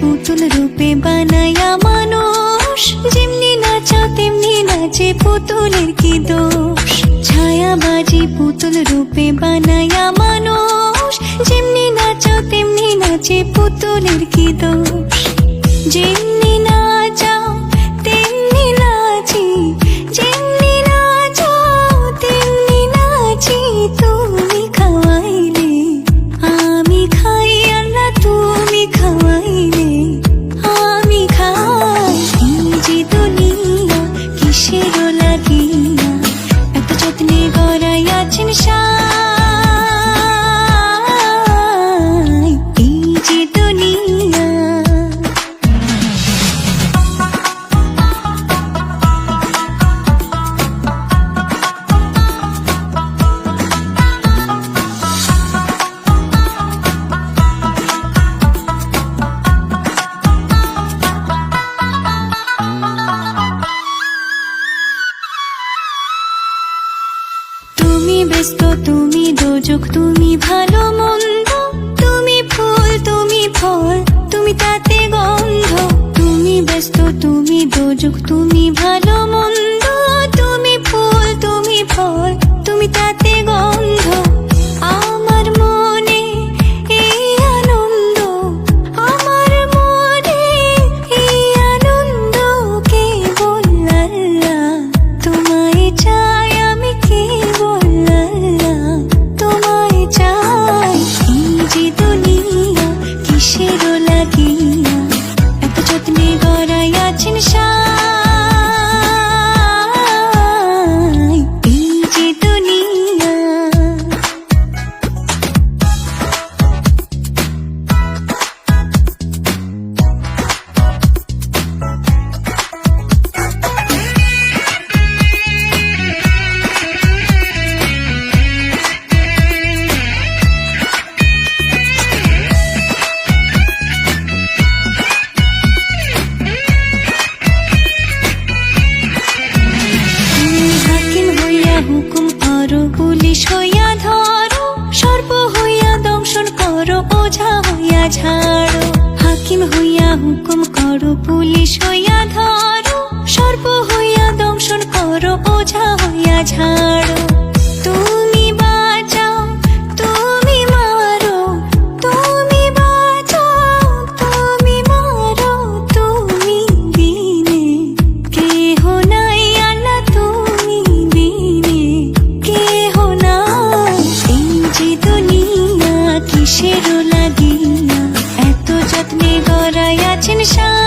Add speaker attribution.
Speaker 1: পুতুল রূপে বানায়া মানুষ, যেমনি নাচাও তেমনি নাচে পুতুলের কি দোষ। ছায়াবাজি পুতুল রূপে বানায়া মানুষ, যেমনি নাচাও তেমনি নাচে পুতুলের কি দোষ। যেমনি নাচাও তেমনি নাচি, যেমনি নাচাও তেমনি নাচি। তুমি খাওয়াইলে আমি খাই, আল্লাহ তুমি খাওয়াইলে আমি খাই। এই যে দুনিয়া কিসের লাগিয়া এত যত্নে গড়াইয়াছেন সাই। এই যে দুনিয়া তুমি ব্যস্ত, তুমি দোজক, তুমি ভালো মন্দ, তুমি ফুল, তুমি ফল, তুমি তাতে গন্ধ। তুমি ব্যস্ত, তুমি দোজক, তুমি ভালো মন্দ, তুমি ফুল, তুমি ফল, তুমি তাতে গন্ধ। আমার মনে এই আনন্দ, আমার মনে এই আনন্দ, কেবল আল্লাহ তোমায় চাই, আমি কেবল আল্লাহ তোমায় চাই। এই যে দুনিয়া কিসের লাগিয়া এত যত্নে গড়াইয়াছেন সাই। এই যে দুনিয়া হুকুম করো, পুলিশ হইয়া ধরো, সর্প হইয়া দংশন করো, ওঝা হইয়া ঝাড়ো। হাকিম হইয়া হুকুম করো, পুলিশ হইয়া ধরো, সর্প হইয়া দংশন করো, ওঝা হইয়া ঝাড়ো। তুমি বাঁচাও, তুমি মারো, তুমি বাঁচাও, তুমি মারো, তুমি বিনে কেহ নাই, আল্লাহ তুমি বিনে কেহ নাই। এই যে দুনিয়া কিসের লাগিয়া এত যত্নে গড়াইয়াছেন সাই।